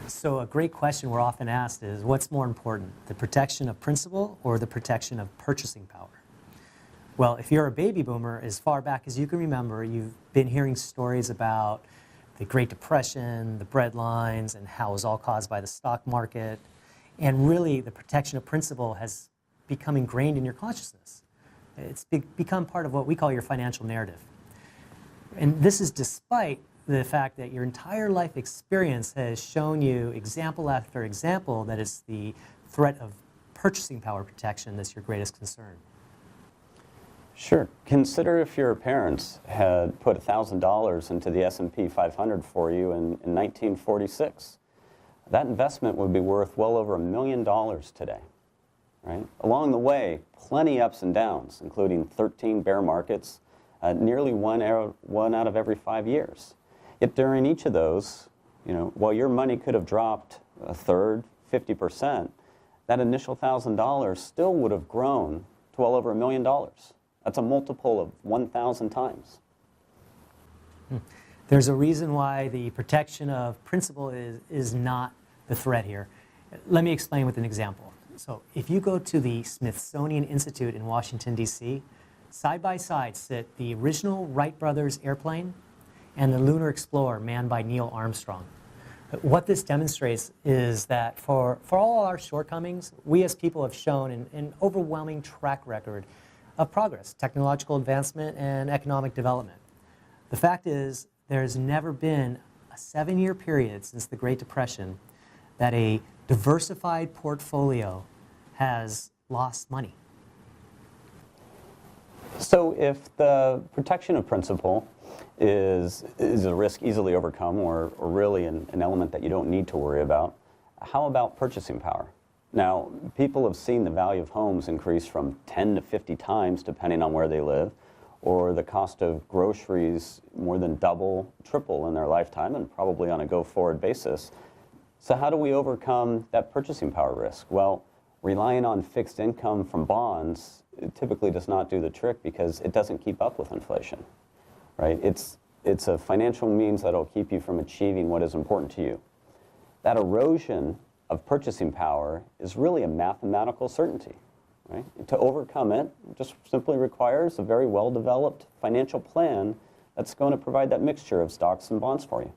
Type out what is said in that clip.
So a great question we're often asked is, what's more important, the protection of principal or the protection of purchasing power? Well, if you're a baby boomer, as far back as you can remember, you've been hearing stories about the Great Depression, the breadlines, and how it was all caused by the stock market. And really, the protection of principal has become ingrained in your consciousness. It's become part of what we call your financial narrative. And this is despite the fact that your entire life experience has shown you example after example that it's the threat of purchasing power protection that's your greatest concern. Sure. Consider if your parents had put $1,000 into the S&P 500 for you in 1946. That investment would be worth well over $1 million today. Right? Along the way, plenty ups and downs, including 13 bear markets, nearly one out of every 5 years. Yet during each of those, while your money could have dropped a third, 50%, that initial $1,000 still would have grown to well over $1 million. That's a multiple of 1,000 times. There's a reason why the protection of principal is not the threat here. Let me explain with an example. So if you go to the Smithsonian Institute in Washington, D.C., side by side sit the original Wright brothers airplane and the Lunar Explorer manned by Neil Armstrong. What this demonstrates is that for all our shortcomings, we as people have shown an overwhelming track record of progress, technological advancement, and economic development. The fact is, there's never been a 7-year period since the Great Depression that a diversified portfolio has lost money. So if the protection of principal is a risk easily overcome or really an element that you don't need to worry about, how about purchasing power? Now, people have seen the value of homes increase from 10 to 50 times depending on where they live, or the cost of groceries more than double, triple in their lifetime, and probably on a go-forward basis. So how do we overcome that purchasing power risk? Well, relying on fixed income from bonds typically does not do the trick because it doesn't keep up with inflation, right? It's a financial means that will keep you from achieving what is important to you. That erosion of purchasing power is really a mathematical certainty, right? To overcome it just simply requires a very well-developed financial plan that's going to provide that mixture of stocks and bonds for you.